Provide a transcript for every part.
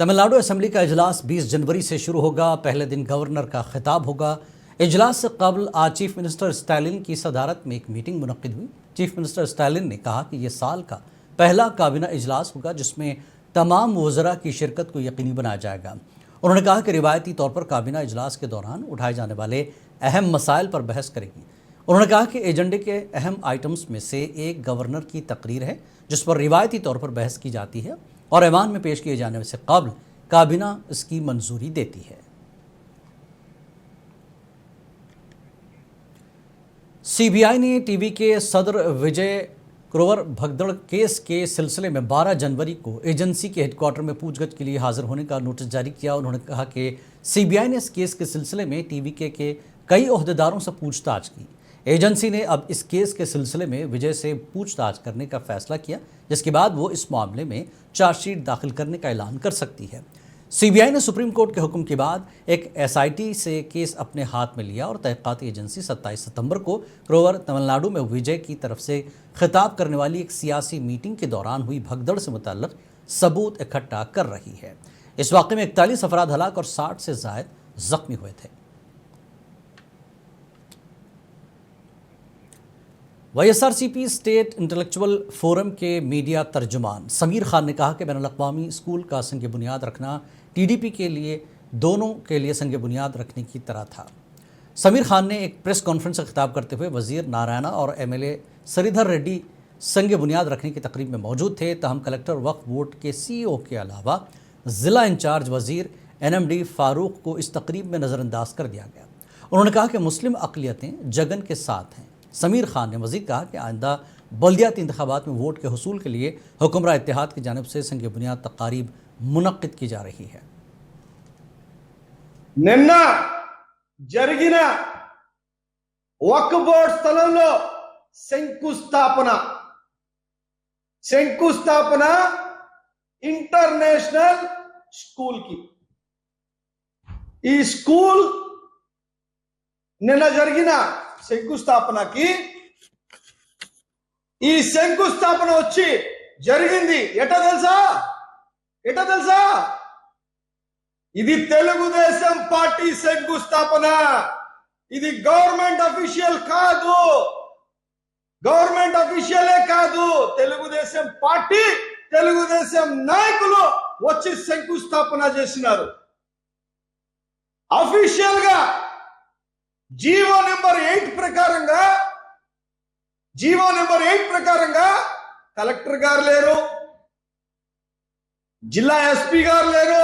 Tamil Nadu assembly का इजलास 20 जनवरी से शुरू होगा। पहले दिन गवर्नर का खिताब होगा। इजलास से कबल आज चीफ मिनिस्टर स्टालिन की सदारत में एक मीटिंग मुनक्किद हुई। चीफ मिनिस्टर स्टालिन ने कहा कि यह साल का पहला काबीना इजलास होगा जिसमें तमाम वज़रा की शिरकत को यकीनी बनाया जाएगा। उन्होंने कहा कि रिवायती तौर पर काबीना इजलास के दौरान उठाए जाने वाले अहम मसाइल पर बहस करेगी। उन्होंने कहा कि एजेंडे के अहम आइटम्स में से एक गवर्नर की तकरीर है जिस पर रिवायती तौर पर बहस की जाती है और ऐवान में पेश किए जाने से कबल काबीना इसकी मंजूरी देती है। सीबीआई ने टीवी के सदर विजय क्रोवर भगदड़ केस के सिलसिले में 12 जनवरी को एजेंसी के हेडक्वार्टर में पूछगछ के लिए हाजिर होने का नोटिस जारी किया। उन्होंने कहा कि सीबीआई ने इस केस के सिलसिले में टीवी के कई ओहदेदारों से पूछताछ की। एजेंसी ने अब इस केस के सिलसिले में विजय से पूछताछ करने का फैसला किया, जिसके बाद वो इस मामले में चार्जशीट दाखिल करने का ऐलान कर सकती है। सीबीआई ने सुप्रीम कोर्ट के हुक्म के बाद एक एसआईटी से केस अपने हाथ में लिया और तहकीकाती एजेंसी 27 सितंबर को क्रोवर तमिलनाडु में विजय की तरफ से खिताब करने वाली एक सियासी मीटिंग के दौरान हुई भगदड़ से मुतल्लिक सबूत इकट्ठा कर रही है। इस वाक़े में 41 अफराद हलाक और 60 से ज़ायद जख्मी हुए थे। वाईएसआरसीपी स्टेट इंटेलेक्चुअल फोरम के मीडिया तर्जुमान समीर खान ने कहा कि बैनुल-अक़वामी स्कूल का संग बुनियाद रखना टीडीपी के लिए दोनों के लिए संग बुनियाद रखने की तरह था। समीर खान ने एक प्रेस कॉन्फ्रेंस से खिताब करते हुए वजीर नारायणा और एमएलए श्रीधर रेड्डी संग बुनियाद रखने की तकरीब में मौजूद थे। तहम कलेक्टर वक्फ बोर्ड के सीईओ के अलावा ज़िला इंचार्ज वजीर एनएमडी फारूक को इस तकरीब में नज़रअंदाज कर दिया गया। उन्होंने कहा कि मुस्लिम अक़लियतें जगन के साथ हैं। समीर खान ने मज़ीद कहा कि आइंदा बल्दियाती इंतखाबात में वोट के हुसूल के लिए हुक्मरान इत्तेहाद की जानिब से संग बुनियाद तकारीब मुनक्किद की जा रही है। నిన్న జరిగిన వక్ఫ్ బోర్డ్ స్థలంలో శంకుస్థాపన ఇంటర్నేషనల్ స్కూల్ కి ఈ స్కూల్ నిన్న జరిగిన శంకుస్థాపనకి ఈ శంకుస్థాపన వచ్చి జరిగింది ఎట తెలుసా ఇది తెలుగుదేశం పార్టీ శంకుస్థాపన। ఇది గవర్నమెంట్ అఫీషియల్ కాదు, తెలుగుదేశం పార్టీ తెలుగుదేశం నాయకులు వచ్చి శంకుస్థాపన చేసినారు। అఫీషియల్ గా జీవో నెంబర్ 8 ప్రకారంగా కలెక్టర్ గారు లేరు, జిల్లా ఎస్పీ గారు లేరు,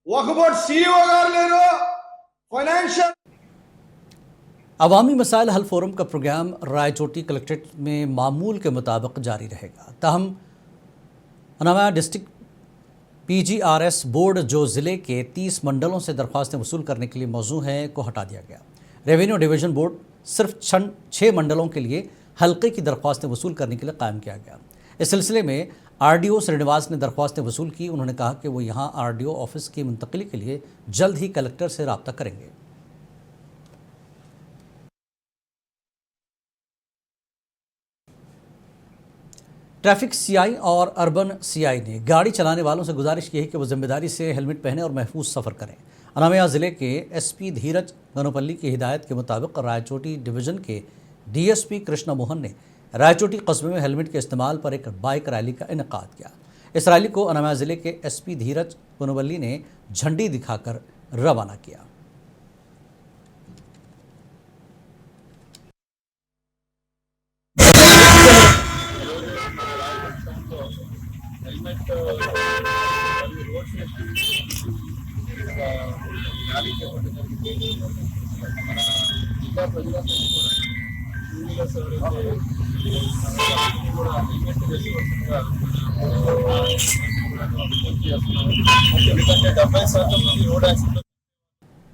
वक्फ बोर्ड सीईओ गार लेरो, फाइनेंशियल। अवामी मसाइल हल फोरम का प्रोग्राम रायचोटी कलेक्ट्रेट में मामूल के मुताबिक जारी रहेगा। ताहम अनामा डिस्ट्रिक्ट पीजीआरएस बोर्ड जो ज़िले के 30 मंडलों से दरख्वास्तें वसूल करने के लिए मौजू हैं को हटा दिया गया। रेवेन्यू डिवीज़न बोर्ड सिर्फ 6 मंडलों के लिए हल्के की दरख्वास्तें वसूल करने के लिए कायम किया गया। इस सिलसिले में आरडीओ श्रीनिवास ने दरख्वास्तें वसूल की। उन्होंने कहा कि वो यहाँ आरडीओ ऑफिस की मुंतकली के लिए जल्द ही कलेक्टर से रब्ता करेंगे। ट्रैफिक सीआई और अर्बन सीआई ने गाड़ी चलाने वालों से गुजारिश की है कि वो जिम्मेदारी से हेलमेट पहने और महफूज सफ़र करें। अनामया ज़िले के एसपी धीरज गनोपल्ली की हिदायत के मुताबिक रायचोटी डिवीज़न के डीएसपी कृष्णा मोहन ने रायचोटी कस्बे में हेलमेट के इस्तेमाल पर एक बाइक रैली का इनेकाद किया। इस रैली को अनामया ज़िले के एसपी धीरज गनोपल्ली ने झंडी दिखाकर रवाना किया।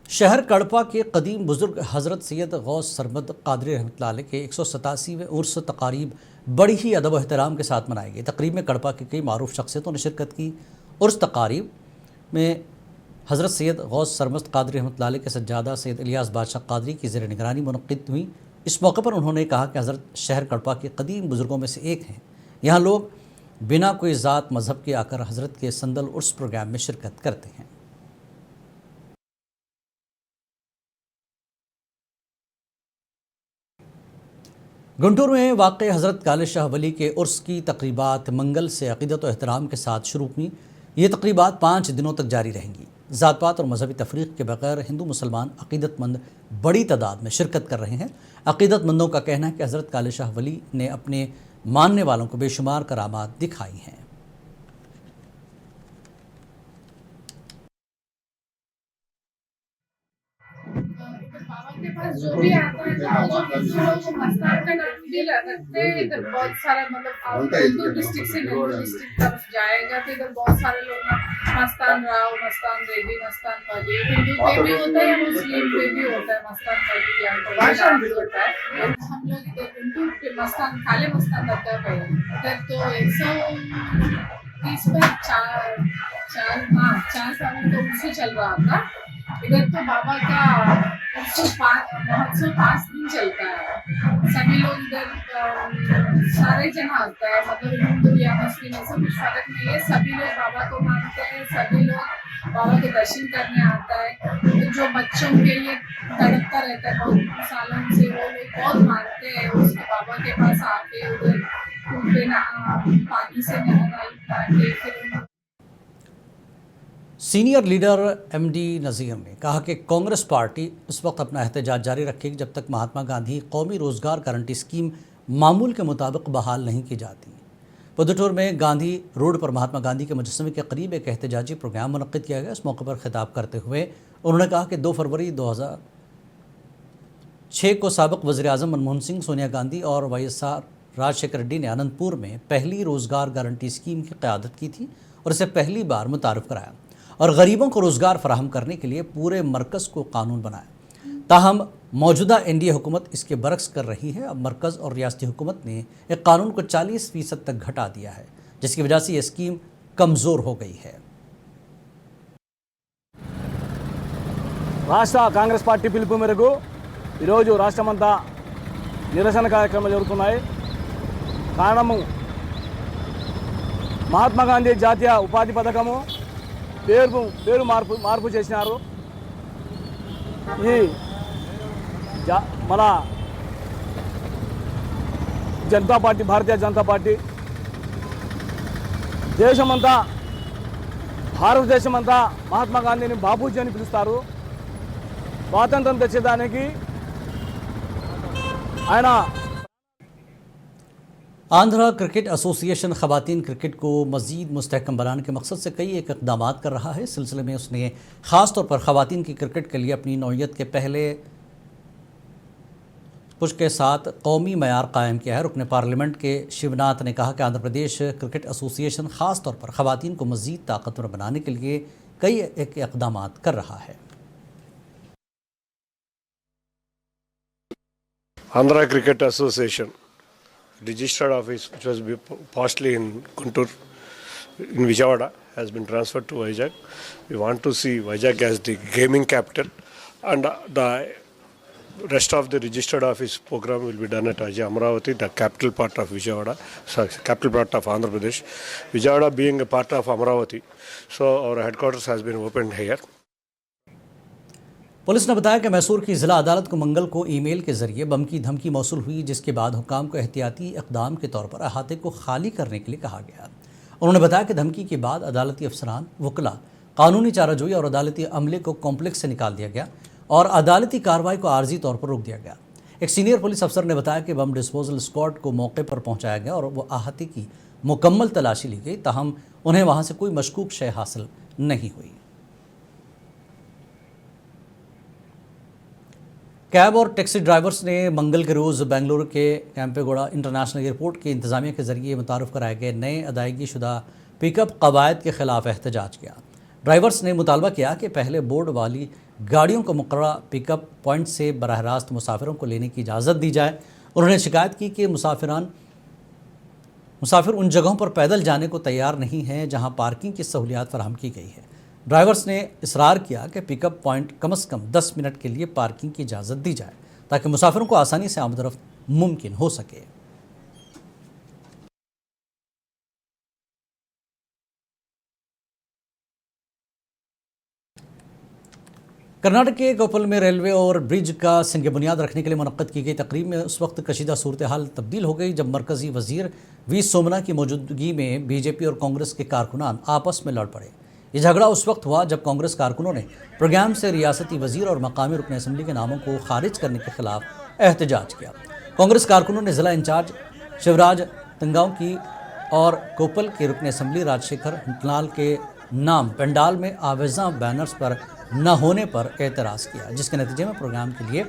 शहर कड़पा के कदीम बुजुर्ग हज़रत सैयद गौस सरमद कादरी रहमतुल्लाह अलैह के 187वें उर्स तकारीब बड़ी ही अदब व एहतराम के साथ मनाई गई। तकरीब में कड़पा की कई मारूफ शख्सियतों ने शिरकत की। उर्स तकारीब में हज़रत सैयद गौस सरमद कादरी रहमतुल्लाह अलैह के सज्जादा सैयद इलियास बादशाह कादरी की ज़ेर निगरानी मुनक़्क़िद हुई। इस मौके पर उन्होंने कहा कि हज़रत शहर कड़पा के कदीम बुज़ुर्गों में से एक हैं। यहाँ लोग बिना कोई ज़ात मज़हब के आकर हज़रत के संदल उर्स प्रोग्राम में शिरकत करते हैं। गुंटूर में वाक़ हज़रत काले शाह वली के उर्स की तक़रीबात मंगल से अक़ीदत और एहतराम के साथ शुरू हुई। ये तक़रीबात 5 दिनों तक जारी रहेंगी। ज़ात पात और मजहबी तफरीक़ के बगैर हिंदू मुसलमान अक़ीदतमंद बड़ी तादाद में शिरकत कर रहे हैं। अक़ीदतमंदों का कहना है कि हज़रत काले शाह वली ने अपने मानने वालों को बेशुमार करामात दिखाई हैं। बाबा के पास जो भी आता है ना, जो हिंदू लोग वो मस्तान का नाम भी रखते हैं। इधर बहुत सारा मतलब गुंटूर डिस्ट्रिक्ट से नेहरू डिस्ट्रिक्ट तरफ जाएगा तो इधर बहुत सारे लोग मस्तान राव, मस्तान रेड्डी, मस्तान वली, हिंदू पे भी होता है, मुस्लिम पे भी होता है मस्तान वली या भाषा भी होता है। हम लोग इधर गुंटूर पे मस्तान काले मस्तान दरगाह पे इधर तो 130 पर 4 साल तो उससे चल रहा था। इधर तो बाबा का महोत्सव 5 दिन चलता है। सभी लोग इधर सारे जन आता है, मतलब हिंदू या मुस्लिम ऐसा कुछ फर्क नहीं है। सभी लोग बाबा को मानते हैं, सभी लोग बाबा के दर्शन करने आता है। तो जो बच्चों के लिए तड़पता रहता है बहुत सालों से, वो लोग बहुत मानते हैं उसके बाबा के पास आके उधर पानी से नहा के फिर। सीनियर लीडर एमडी नज़ीर ने कहा कि कांग्रेस पार्टी इस वक्त अपना एहतजाज जारी रखेगी जब तक महात्मा गांधी कौमी रोज़गार गारंटी स्कीम मामूल के मुताबिक बहाल नहीं की जाती। पुदुचेरी में गांधी रोड पर महात्मा गांधी के मुजस्समे के करीब एक एहतजाजी प्रोग्राम मुनक्किद किया गया। इस मौके पर खिताब करते हुए उन्होंने कहा कि 2 फरवरी 2006 को साबिक़ वज़ीर-ए-आज़म मनमोहन सिंह, सोनिया गांधी और वाईएसआर राजशेखर रेड्डी ने अनंतपुर में पहली रोज़गार गारंटी स्कीम की क़यादत की थी और इसे पहली बार मुतारफ़ कराया और गरीबों को रोज़गार फराहम करने के लिए पूरे मरकज़ को कानून बनाया। ताहम मौजूदा एनडीए हुकूमत इसके बरक्स कर रही है। अब मरकज़ और रियासती हुकूमत ने एक कानून को 40% तक घटा दिया है, जिसकी वजह से ये स्कीम कमज़ोर हो गई है। రాష్ట్ర కాంగ్రెస్ పార్టీ పిలుపు మేరకు ఈరోజు రాష్ట్రమంతా నిరసన కార్యక్రమాలు జరుగుతున్నాయి. కారణము మహాత్మా గాంధీ జాతీయ ఉపాధి పథకము పేరు మార్పు చేసినారు. ఈ మన జనతా పార్టీ, భారతీయ జనతా పార్టీ దేశమంతా, భారతదేశమంతా మహాత్మా గాంధీని బాపూజీ అని పిలుస్తారు. స్వాతంత్రం తెచ్చేదానికి ఆయన आंध्रा क्रिकेट एसोसिएशन ख़वातीन क्रिकेट को मज़ीद मुस्तहकम बनाने के मकसद से कई एक इक़दाम कर रहा है। इस सिलसिले में उसने ख़ास तौर पर ख़वातीन की क्रिकेट के लिए अपनी नौइयत के पहले पुश के साथ कौमी मयार कायम किया है। रुकन पार्लियामेंट के शिवनाथ ने कहा कि आंध्र प्रदेश क्रिकेट एसोसिएशन ख़ास तौर पर ख़वातीन को मज़ीद ताकतवर बनाने के लिए कई एक इक़दाम कर रहा है। Andhra Cricket Association registered office, which was partially in Guntur, in Vijayawada, has been transferred to Vizag. We want to see Vizag as the gaming capital, and the rest of the registered office program will be done at Amravati, the capital part of Vijayawada, capital part of Andhra Pradesh. Vijayawada being a part of Amravati, so our headquarters has been opened here. Police ने बताया कि मैसूर की ज़िला अदालत को मंगल को email के ज़रिए बम की धमकी मौसूल हुई, जिसके बाद हुक्काम को एहतियाती इक़दाम के तौर पर अहाते को खाली करने के लिए कहा गया। उन्होंने बताया कि धमकी के बाद अदालती अफसरान, वकला, कानूनी चाराजोई और अदालती अमले को कॉम्प्लेक्स से निकाल दिया गया और अदालती कार्रवाई को आर्जी तौर पर रोक दिया गया। एक सीनियर पुलिस अफसर ने बताया कि बम डिस्पोजल स्क्वाड को मौके पर पहुँचाया गया और वो अहाते की मुकम्मल तलाशी ली गई, ताहम उन्हें वहाँ से कोई मशकूक शय हासिल नहीं हुई। कैब और टैक्सी ड्राइवर्स ने मंगल के रोज़ बेंगलुरु के कैंपेगौड़ा इंटरनेशनल एयरपोर्ट के इंतज़ामिया के ज़रिए मुतारफ़ कराए गए नए अदायगी शुदा पिकअप कवायद के ख़िलाफ़ एहतजाज किया। ड्राइवर्स ने मुतालबा किया कि पहले बोर्ड वाली गाड़ियों को मुकर्ररा पिकअप पॉइंट से बराह रास्त मुसाफिरों को लेने की इजाज़त दी जाए। उन्होंने शिकायत की कि मुसाफिर उन जगहों पर पैदल जाने को तैयार नहीं हैं जहाँ पार्किंग की सहूलियात फराहम की गई है। ड्राइवर्स ने इसरार किया कि पिकअप पॉइंट कम से कम 10 मिनट के लिए पार्किंग की इजाज़त दी जाए ताकि मुसाफिरों को आसानी से आमद रफ्त मुमकिन हो सके। कर्नाटक के कोप्पल में रेलवे ओवर ब्रिज का संग बुनियाद रखने के लिए मुनक्कद की गई तकरीब में उस वक्त कशीदा सूरत हाल तब्दील हो गई जब मरकजी वजीर वी सोमना की मौजूदगी में बीजेपी और कांग्रेस के कारकुनान आपस में लड़ पड़े। ये झगड़ा उस वक्त हुआ जब कांग्रेस कारकुनों ने प्रोग्राम से रियासती वजीर और मकामी रुकन असम्बली के नामों को खारिज करने के खिलाफ एहतजाज किया। कांग्रेस कारकुनों ने जिला इंचार्ज शिवराज तंगांव की और कोप्पल के रुकन असम्बली राजशेखर हंटलाल के नाम पंडाल में आवेजा बैनर्स पर न होने पर एतराज़ किया, जिसके नतीजे में प्रोग्राम के लिए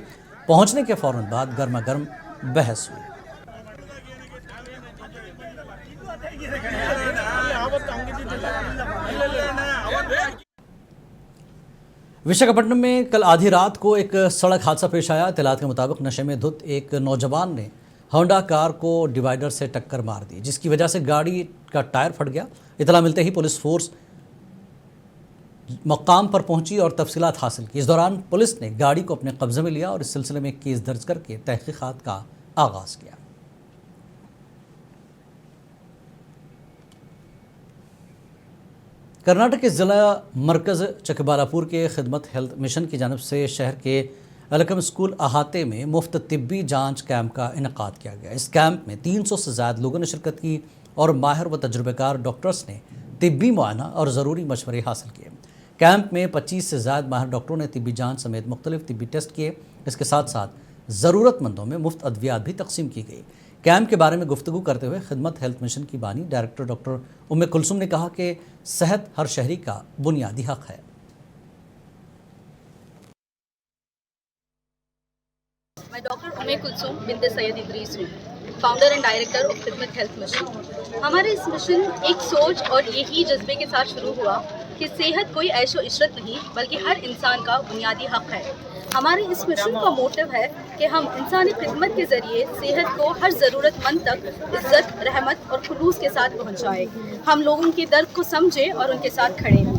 पहुंचने के फ़ौरन बाद गर्मा गर्म बहस हुई। विशाखापट्टनम में कल आधी रात को एक सड़क हादसा पेश आया। इत्तलात के मुताबिक नशे में धुत एक नौजवान ने होंडा कार को डिवाइडर से टक्कर मार दी, जिसकी वजह से गाड़ी का टायर फट गया। इत्तला मिलते ही पुलिस फोर्स मकाम पर पहुंची और तफसीलात हासिल की। इस दौरान पुलिस ने गाड़ी को अपने कब्जे में लिया और इस सिलसिले में केस दर्ज करके तहकीकात का आगाज़ किया। कर्नाटक के ज़िला मरकज़ चकबालापुर के खिदमत हेल्थ मिशन की जानिब से शहर के अलकम स्कूल अहाते में मुफ्त तिब्बी जांच कैंप का इनेकाद किया गया। इस कैंप में 300 से ज़्यादा लोगों ने शिरकत की और माहिर व तजुर्बेकार डॉक्टर्स ने तिब्बी मुआयना और ज़रूरी मशवरे हासिल किए। कैंप में 25 से ज़्यादा माहिर डॉक्टरों ने तिब्बी जांच समेत मुख्तलिफ तिब्बी टेस्ट किए। इसके साथ साथ ज़रूरतमंदों में मुफ्त अद्वियात भी तकसीम की गई। कैंप के बारे में गुफ्तगू करते हुए खिदमत हेल्थ मिशन की बानी डायरेक्टर डॉक्टर उम्मे कुलसुम ने कहा कि सेहत हर शहरी का बुनियादी हक है। मैं डॉक्टर उम्मे कुलसुम बिन्ते सैयद इदरीस हूँ, फाउंडर एंड डायरेक्टर ऑफ खिदमत हेल्थ मिशन। हमारे इस मिशन एक सोच और यही जज्बे के साथ शुरू हुआ कि सेहत कोई ऐशो इशरत नहीं बल्कि हर इंसान का बुनियादी हक है। हमारे इस मिशन का मोटिव है कि हम इंसानी खिदमत के ज़रिए सेहत को हर ज़रूरतमंद तक इज़्ज़त, रहमत और खुलूस के साथ पहुँचाएँ। हम लोगों के दर्द को समझें और उनके साथ खड़े हों।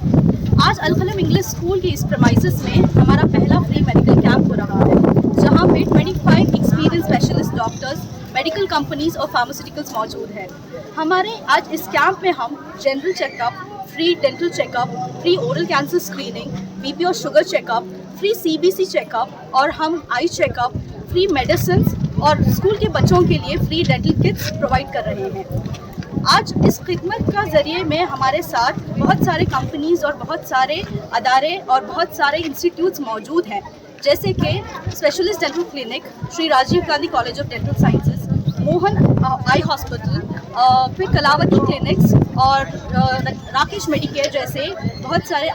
आज अल-कलम इंग्लिश स्कूल के इस प्रमाइसिस में हमारा पहला फ्री मेडिकल कैंप हो रहा है, जहाँ पे 25 experience specialist doctors, medical companies और फार्मास्यूटिकल्स मौजूद हैं। हमारे आज इस कैंप में हम general checkup, free dental checkup, free oral cancer screening, BP और sugar checkup, free CBC checkup और हम आई चेकअप, फ्री मेडिसिन और स्कूल के बच्चों के लिए फ्री डेंटल किट्स प्रोवाइड कर रहे हैं। आज इस खिदमत का ज़रिए में हमारे साथ बहुत सारे कंपनीज और बहुत सारे अदारे और बहुत सारे इंस्टीट्यूट्स मौजूद हैं, जैसे कि specialist dental clinic, Shri Rajiv Gandhi college of dental sciences, Mohan eye hospital, फिर कलावती क्लिनिक्स और राकेश मेडिकेयर जैसे बहुत सारे